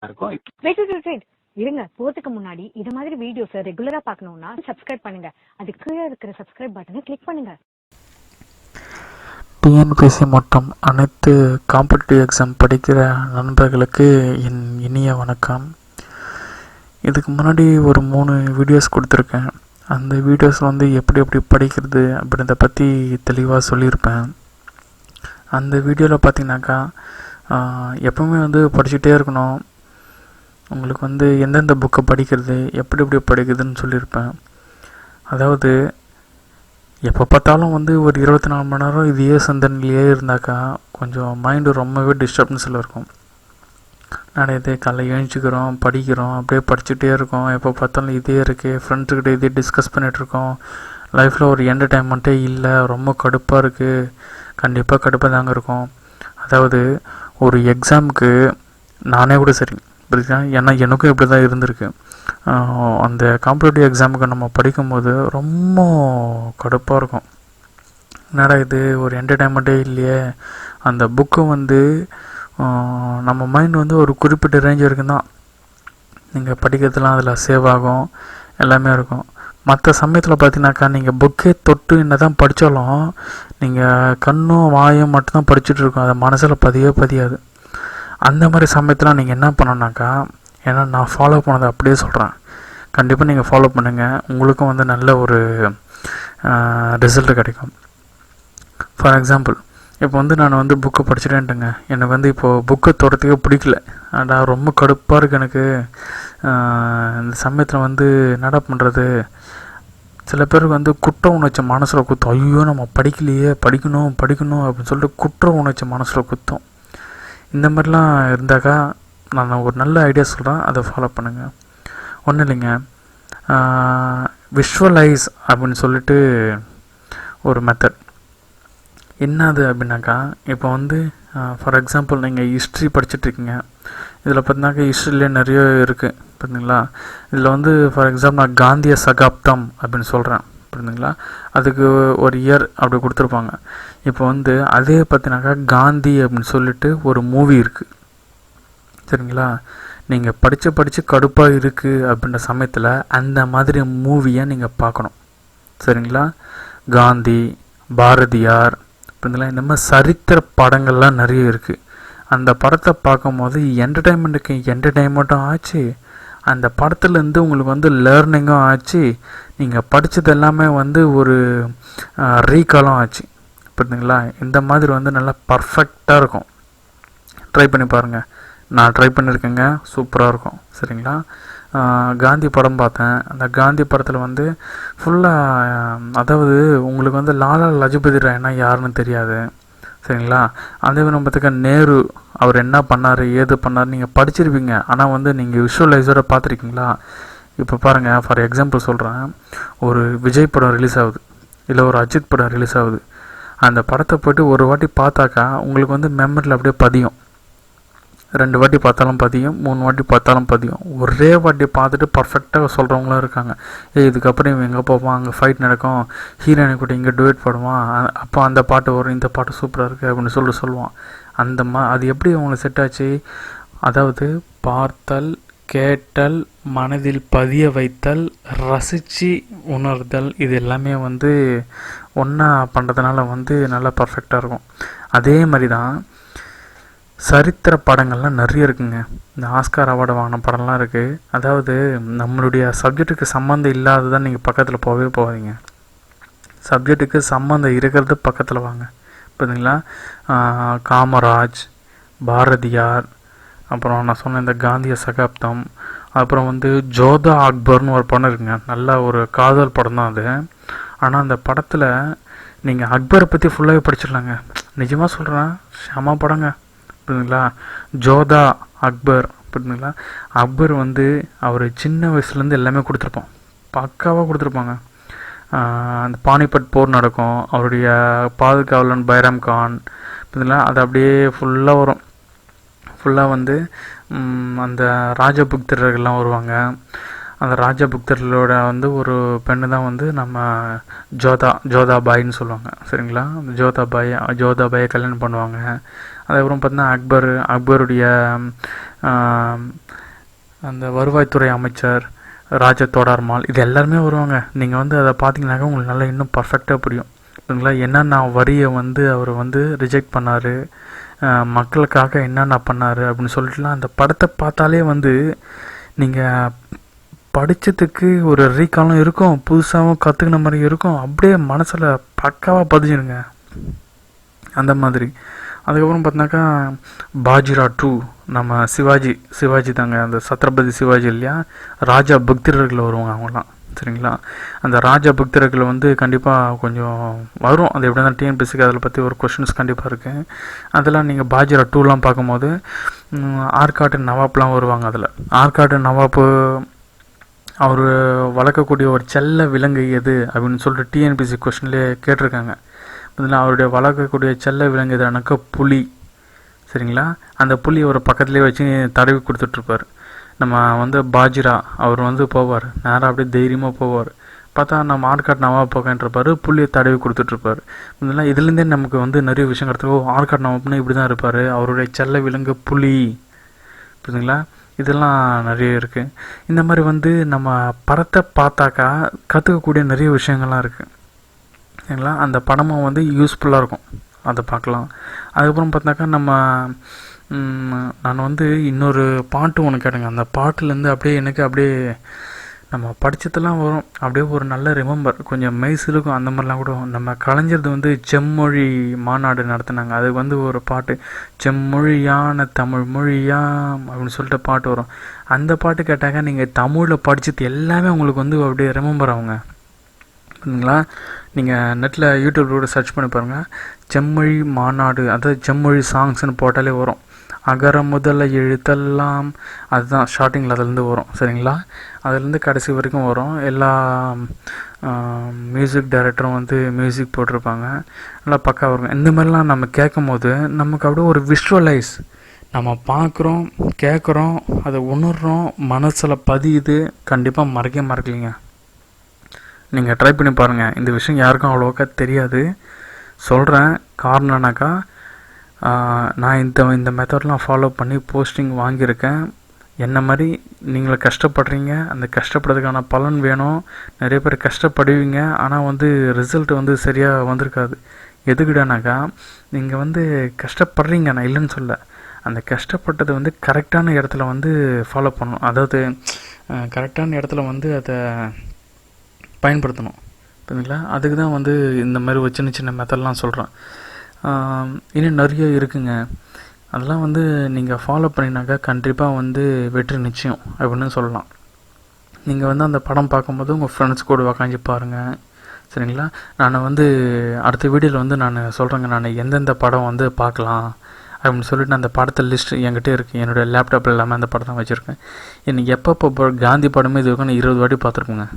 இருக்கும். வெயிட் இருங்க. போறதுக்கு முன்னாடி இது மாதிரி வீடியோஸ் ரெகுலரா பார்க்கணும்னா சப்ஸ்கிரைப் பண்ணுங்க. அதுக்கு கீழே இருக்கிற சப்ஸ்கிரைப் பட்டனை கிளிக் பண்ணுங்க. டிஎன்பிஎஸ்சி மற்றும் அனைத்து காம்படிட்டிவ் எக்ஸாம் படிக்கிற நண்பர்களுக்கு என் இனிய வணக்கம். இதுக்கு முன்னாடி ஒரு 3 வீடியோஸ் கொடுத்துருக்கேன். அந்த வீடியோஸ் எப்படி படிக்கிறது அப்படின்றத பற்றி தெளிவாக சொல்லியிருப்பேன். அந்த வீடியோவில் பார்த்தீங்கன்னாக்கா எப்பவுமே படிச்சுட்டே இருக்கணும். உங்களுக்கு எந்தெந்த புக்கை படிக்கிறது எப்படி படிக்கிறதுன்னு சொல்லியிருப்பேன். அதாவது எப்போ பார்த்தாலும் ஒரு 24 மணி நேரம் இதையே சிந்தனையிலேயே இருந்தாக்கா கொஞ்சம் மைண்டு ரொம்பவே டிஸ்டர்பன்ஸில் இருக்கும். நிறைய காலைல எழுந்திக்கிறோம், படிக்கிறோம், அப்படியே படிச்சுட்டே இருக்கோம். எப்போ பார்த்தாலும் இதே இருக்குது, ஃப்ரெண்ட்ஸுக்கிட்ட இதே டிஸ்கஸ் பண்ணிகிட்ருக்கோம். லைஃப்பில் ஒரு என்டர்டைன்மெண்ட்டே இல்லை, ரொம்ப கடுப்பாக இருக்குது. கண்டிப்பாக கடுப்பாக தாங்க இருக்கும். அதாவது ஒரு எக்ஸாமுக்கு நானே கூட சரி புரியுதா, ஏன்னா எனக்கும் இப்படி தான் இருந்திருக்கு. அந்த காம்படிட்டிவ் எக்ஸாமுக்கு நம்ம படிக்கும்போது ரொம்ப கடுப்பாக இருக்கும். என்னடா இது ஒரு என்டர்டைன்மெண்ட்டே இல்லையே. அந்த புக்கு நம்ம மைண்ட் ஒரு குறிப்பிட்ட ரேஞ்ச் வரைக்கும் தான் நீங்கள் படிக்கிறதுலாம் அதில் சேவ் ஆகும், எல்லாமே இருக்கும். மற்ற சமயத்தில் பார்த்தீங்கன்னாக்கா நீங்கள் புக்கே தொட்டு என்ன தான் படித்தாலும் நீங்கள் கண்ணும் வாயும் மட்டும்தான் படிச்சுட்டு இருக்கோம், அதை மனசில் பதியாது. அந்த மாதிரி சமயத்தில் நீங்கள் என்ன பண்ணணுன்னாக்கா, ஏன்னா நான் ஃபாலோ பண்ணதை அப்படியே சொல்கிறேன், கண்டிப்பாக நீங்கள் ஃபாலோ பண்ணுங்கள். உங்களுக்கும் நல்ல ஒரு ரிசல்ட் கிடைக்கும். ஃபார் எக்ஸாம்பிள் இப்போ நான் புக்கை படிச்சுட்டேன்ட்டுங்க, எனக்கு இப்போது புக்கை தொடர்த்துக்கே பிடிக்கல, ஆனால் ரொம்ப கடுப்பாக இருக்குது எனக்கு. இந்த சமயத்தில் என்னடா பண்ணுறது. சில பேருக்கு குற்ற உணர்ச்சி மனசில் குத்தும். ஐயோ நம்ம படிக்கலையே, படிக்கணும் அப்படின்னு சொல்லிட்டு குற்ற உணர்ச்சி மனசில் குத்தும். இந்த மாதிரிலாம் இருந்தாக்கா நான் ஒரு நல்ல ஐடியா சொல்கிறேன், அதை ஃபாலோ பண்ணுங்கள். ஒன்றும் இல்லைங்க, விஷுவலைஸ் அப்படின்னு சொல்லிட்டு ஒரு மெத்தட். என்னது அப்படின்னாக்கா, இப்போ ஃபார் எக்ஸாம்பிள் நீங்கள் ஹிஸ்ட்ரி படிச்சுட்ருக்கீங்க. இதில் பார்த்தீங்கன்னாக்கா ஹிஸ்ட்ரியிலே நிறைய இருக்குது பார்த்தீங்களா. இதில் ஃபார் எக்ஸாம்பிள் நான் காந்திய சகாப்தம் அப்படின்னு சொல்கிறேன் புரியுதுங்களா. அதுக்கு ஒரு இயர் அப்படி கொடுத்துருப்பாங்க. இப்போ அதே பார்த்தீங்கன்னாக்கா காந்தி அப்படின்னு சொல்லிட்டு ஒரு மூவி இருக்குது சரிங்களா. நீங்கள் படித்து கடுப்பாக இருக்குது அப்படின்ற சமயத்தில் அந்த மாதிரி மூவியை நீங்கள் பார்க்கணும் சரிங்களா. காந்தி, பாரதியார் அப்படிங்களா, இந்த மாதிரி சரித்திர படங்கள்லாம் நிறைய இருக்குது. அந்த படத்தை பார்க்கும்போது என்டர்டைன்மெண்ட்டும் ஆச்சு, அந்த படத்துலேருந்து உங்களுக்கு லேர்னிங்கும் ஆச்சு, நீங்கள் படித்தது எல்லாமே ஒரு ரீகாலும் ஆச்சு புரியுதுங்களா. இந்த மாதிரி நல்லா பர்ஃபெக்டாக இருக்கும். ட்ரை பண்ணி பாருங்கள். நான் ட்ரை பண்ணியிருக்கேங்க, சூப்பராக இருக்கும் சரிங்களா. காந்தி படம் பார்த்தேன். அந்த காந்தி படத்தில் ஃபுல்லாக அதாவது உங்களுக்கு லாலா லஜபதி ராய்னா யாருன்னு தெரியாது சரிங்களா. அதே நம்ம நேரு அவர் என்ன பண்ணார் ஏது பண்ணார் நீங்கள் படிச்சிருப்பீங்க, ஆனால் நீங்கள் விஷுவலைஸோட பார்த்துருக்கீங்களா. இப்போ பாருங்கள், ஃபார் எக்ஸாம்பிள் சொல்கிறேன், ஒரு விஜய் படம் ரிலீஸ் ஆகுது, இல்லை ஒரு அஜித் படம் ரிலீஸ் ஆகுது. அந்த படத்தை போய்ட்டு ஒரு வாட்டி பார்த்தாக்கா உங்களுக்கு மெமரியில் அப்படியே பதியும். 2 வாட்டி பார்த்தாலும் பதியும், 3 வாட்டி பார்த்தாலும் பதியும். ஒரே வாட்டி பார்த்துட்டு பர்ஃபெக்டாக சொல்கிறவங்களும் இருக்காங்க. இதுக்கப்புறம் இவன் எங்கே போவான், அங்கே ஃபைட் நடக்கும், ஹீரோயினை கூட இங்கே டுவேட் பாடுவான், அப்போ அந்த பாட்டு வரும், இந்த பாட்டு சூப்பராக இருக்குது அப்படின்னு சொல்லுவான். அது எப்படி அவங்களுக்கு செட் ஆச்சு. அதாவது பார்த்தல், கேட்டல், மனதில் பதிய வைத்தல், ரசித்து உணர்தல், இது எல்லாமே ஒன்றா பண்ணுறதுனால நல்லா பர்ஃபெக்டாக இருக்கும். அதே மாதிரி தான் சரித்திர படங்கள்லாம் நிறைய இருக்குங்க. இந்த ஆஸ்கார் அவார்டு வாங்கின படம்லாம் இருக்குது. அதாவது நம்மளுடைய சப்ஜெக்ட்டுக்கு சம்மந்தம் இல்லாததான் நீங்கள் பக்கத்தில் போகாதீங்க. சப்ஜெக்ட்டுக்கு சம்மந்தம் இருக்கிறது பக்கத்தில் வாங்க புரியுதுங்களா. காமராஜ், பாரதியார், அப்புறம் நான் சொன்ன இந்த காந்திய சகாப்தம், அப்புறம் ஜோதா அக்பர்னு ஒரு படம் இருக்குங்க. நல்ல ஒரு காதல் படம் தான் அது. ஆனால் அந்த படத்தில் நீங்கள் அக்பரை பற்றி ஃபுல்லாகவே படிச்சிடலாங்க. நிஜமாக சொல்கிறேன், செம படங்க புரியுதுங்களா. ஜோதா அக்பர் புரியுதுங்களா. அக்பர் அவர் சின்ன வயசுலேருந்து எல்லாமே கொடுத்துருப்போம், பக்காவாக கொடுத்துருப்பாங்க. அந்த பானிபட் போர் நடக்கும், அவருடைய பாதுகாவலன் பைரம் கான் புரியுதுங்களா. அது அப்படியே ஃபுல்லாக வரும். ஃபுல்லாக அந்த ராஜபுக்தர்கள்லாம் வருவாங்க. அந்த ராஜபுக்தர்களோட ஒரு பெண்ணு தான் நம்ம ஜோதாபாயின்னு சொல்லுவாங்க சரிங்களா. அந்த ஜோதாபாயை கல்யாணம் பண்ணுவாங்க. அதுக்கப்புறம் பார்த்தீங்கன்னா அக்பருடைய அந்த வருவாய்த்துறை அமைச்சர், ராஜ தோடார்மால், இது எல்லாருமே வருவாங்க. நீங்கள் வந்து அதை பார்த்தீங்கன்னாக்கா உங்களுக்கு நல்லா இன்னும் பர்ஃபெக்டாக புரியும். சரிங்களா? என்னென்ன வரியை வந்து அவர் வந்து ரிஜெக்ட் பண்ணார், மக்களுக்காக என்னென்ன பண்ணார் அப்படின்னு சொல்லிட்டுலாம் அந்த படத்தை பார்த்தாலே வந்து நீங்கள் படித்ததுக்கு ஒரு ரீகாலம் இருக்கும், புதுசாகவும் கற்றுக்கின மாதிரி இருக்கும், அப்படியே மனசில் பக்காவாக பதிஞ்சிருங்க அந்த மாதிரி. அதுக்கப்புறம் பார்த்தினாக்கா பாஜிரா 2, நம்ம சிவாஜி தாங்க, அந்த சத்ரபதி சிவாஜி இல்லையா, ராஜா பக்தர்கள் வருவாங்க அவங்களாம். சரிங்களா? அந்த ராஜா பக்தர்கள் வந்து கண்டிப்பாக கொஞ்சம் வரும், அது எப்படி தான் டிஎன்பிசிக்கு அதில் பற்றி ஒரு கொஷின்ஸ் கண்டிப்பாக இருக்குது. அதெல்லாம் நீங்கள் பாஜிரா 2லாம் பார்க்கும்போது ஆற்காட்டு நவாப்லாம் வருவாங்க. அதில் ஆற்காட்டு நவாப்பு அவர் வளர்க்கக்கூடிய ஒரு செல்ல விலங்கு எது அப்படின்னு சொல்லிட்டு டிஎன்பிசி கொஷின்லேயே கேட்டிருக்காங்க. அதில் அவருடைய வளர்க்கக்கூடிய செல்ல விலங்கு எதுனாக்கா புலி. சரிங்களா? அந்த புலி ஒரு பக்கத்துலேயே வச்சு தடவி கொடுத்துட்ருப்பார். நம்ம வந்து பாஜிரா அவர் வந்து போவார், நேராக அப்படியே தைரியமாக போவார். பார்த்தா நம்ம ஆற்காட்டு நவாப் பக்கன்றப்பார், புலியை தடவி கொடுத்துட்ருப்பார். இதெல்லாம் இதுலேருந்தே நமக்கு வந்து நிறைய விஷயம் கிடையாது. ஆற்காட்டு நவாப்னா இப்படி தான் இருப்பார், அவருடைய செல்ல விலங்கு புலி. புரியுதுங்களா? இதெல்லாம் நிறைய இருக்குது. இந்த மாதிரி வந்து நம்ம படத்தை பார்த்தாக்கா கற்றுக்கக்கூடிய நிறைய விஷயங்கள்லாம் இருக்குது. சரிங்களா? அந்த படமும் வந்து யூஸ்ஃபுல்லாக இருக்கும், அதை பார்க்கலாம். அதுக்கப்புறம் பார்த்தாக்கா நான் வந்து இன்னொரு பாட்டு ஒன்று கேட்டேங்க. அந்த பாட்டுலேருந்து அப்படியே எனக்கு அப்படியே நம்ம படித்ததெல்லாம் வரும், அப்படியே ஒரு நல்ல ரிமெம்பர், கொஞ்சம் மெய்ஸ் இருக்கும். அந்த மாதிரிலாம் கூட நம்ம கலைஞரது வந்து செம்மொழி மாநாடு நடத்தினாங்க. அது வந்து ஒரு பாட்டு, செம்மொழியான தமிழ் மொழியாம் அப்படின்னு சொல்லிட்டு பாட்டு வரும். அந்த பாட்டு கேட்டாக்கா நீங்கள் தமிழில் படித்தது எல்லாமே உங்களுக்கு வந்து அப்படியே ரிமெம்பர் ஆகுங்க. சரிங்களா? நீங்கள் நெட்டில் யூடியூப்பில் கூட சர்ச் பண்ணி பாருங்கள், செம்மொழி மாநாடு, அதாவது செம்மொழி சாங்ஸ்னு போட்டாலே வரும். அகர முதல்ல எழுத்தெல்லாம், அதுதான் ஸ்டார்டிங்கில் அதுலேருந்து வரும். சரிங்களா? அதுலேருந்து கடைசி வரைக்கும் வரும். எல்லா மியூசிக் டைரக்டரும் வந்து மியூசிக் போட்டிருப்பாங்க, நல்லா பக்காவாக இருக்கும். இந்த மாதிரிலாம் நம்ம கேட்கும் போது நமக்கு அப்படியே ஒரு விஷுவலைஸ், நம்ம பார்க்குறோம், கேட்குறோம், அதை உணர்கிறோம், மனசில் பதியுது. கண்டிப்பாக மறக்கலைங்க. நீங்கள் ட்ரை பண்ணி பாருங்கள். இந்த விஷயம் யாருக்கும் அவ்வளோக்கா தெரியாது, சொல்கிறேன். காரணம்னாக்கா நான் இந்த மெத்தட்லாம் ஃபாலோ பண்ணி போஸ்டிங் வாங்கியிருக்கேன். என்ன மாதிரி நீங்களே கஷ்டப்படுறீங்க, அந்த கஷ்டப்படுறதுக்கான பலன் வேணும். நிறைய பேர் கஷ்டப்படுவீங்க, ஆனால் வந்து ரிசல்ட் வந்து சரியாக வந்திருக்காது. எதுக்கிடானாக்கா நீங்கள் வந்து கஷ்டப்படுறீங்க, நான் இல்லைன்னு சொல்ல, அந்த கஷ்டப்பட்டதை வந்து கரெக்டான இடத்துல வந்து ஃபாலோ பண்ணணும். அதாவது கரெக்டான இடத்துல வந்து அதை பயன்படுத்தணும். புரியுதுங்களா? அதுக்கு தான் வந்து இந்த மாதிரி சின்ன சின்ன மெத்தட்லாம் சொல்கிறேன். இன்னும் நிறைய இருக்குங்க. அதெல்லாம் வந்து நீங்கள் ஃபாலோ பண்ணினாக்கா கண்டிப்பாக வந்து வெற்றி நிச்சயம் அப்படின்னு சொல்லலாம். நீங்கள் வந்து அந்த படம் பார்க்கும்போது உங்கள் ஃப்ரெண்ட்ஸ் கூட உக்காஞ்சி பாருங்கள். சரிங்களா? நான் வந்து அடுத்த வீடியோவில் வந்து நான் சொல்கிறேங்க, நான் எந்தெந்த படம் வந்து பார்க்கலாம் அப்படின்னு சொல்லிட்டு அந்த படத்தை லிஸ்ட் என்கிட்ட இருக்குது. என்னுடைய லேப்டாப்பில் எல்லாமே அந்த படம் தான் வச்சுருக்கேன். எனக்கு எப்போ காந்தி படமே இது வரைக்கும் நான் 20 வாட்டி பார்த்துருப்பேங்க.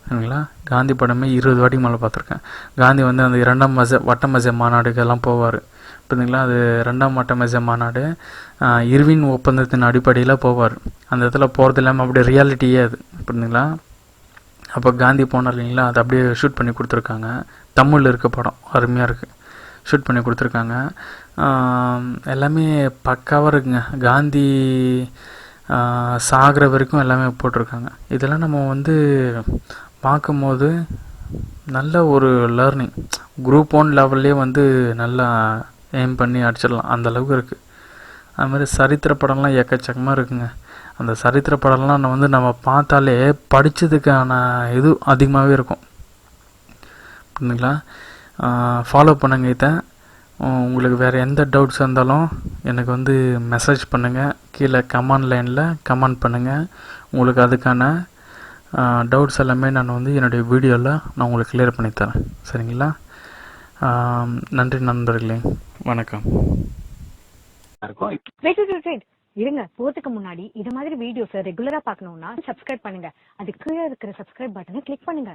சரிங்களா? காந்தி படமே 20 வாட்டி மேலே பார்த்துருக்கேன். காந்தி வந்து அந்த 2ஆம் வட்ட மேஜை மாநாடுக்கெல்லாம் போவார். புரியுதுங்களா? அது 2ஆம் வட்ட மேஜை மாநாடு இர்வின் ஒப்பந்தத்தின் அடிப்படையில் போவார். அந்த இடத்துல போகிறது இல்லாமல் அப்படியே ரியாலிட்டியே அது. புரியுதுங்களா? அப்போ காந்தி போனார் இல்லைங்களா, அதை அப்படியே ஷூட் பண்ணி கொடுத்துருக்காங்க. தமிழில் இருக்க படம் அருமையாக இருக்குது, ஷூட் பண்ணி கொடுத்துருக்காங்க. எல்லாமே பக்காவாக இருக்குங்க. காந்தி சாகிற வரைக்கும் எல்லாமே போட்டிருக்காங்க. இதெல்லாம் நம்ம வந்து பார்க்கும்போது நல்ல ஒரு லேர்னிங், குரூப் 1 லெவல்லே வந்து நல்லா எய்ம் பண்ணி அடிச்சிடலாம், அந்த அளவுக்கு இருக்குது. அது மாதிரி சரித்திர படம்லாம் எக்கச்சக்கமாக இருக்குங்க. அந்த சரித்திர படம்லாம் வந்து நம்ம பார்த்தாலே படித்ததுக்கான இது அதிகமாகவே இருக்கும். புரியுதுங்களா? ஃபாலோ பண்ணுங்க. இதை உங்களுக்கு வேறு எந்த டவுட்ஸ் இருந்தாலும் எனக்கு வந்து மெசேஜ் பண்ணுங்கள், கீழே கமெண்ட் லைனில் கமெண்ட் பண்ணுங்கள். உங்களுக்கு அதுக்கான டவுட்ஸ் எல்லாமே நான் வந்து என்னுடைய வீடியோவில் நான் உங்களுக்கு கிளியர் பண்ணித்தரேன். சரிங்களா? நன்றி நண்பர்களே, வணக்கம். இருங்க, போறதுக்கு முன்னாடி இது மாதிரி வீடியோஸ் ரெகுலரா பார்க்கணும்னா சப்ஸ்கிரைப் பண்ணுங்க. அது கீழே இருக்கிற சப்ஸ்கிரைப் பட்டனை கிளிக் பண்ணுங்க.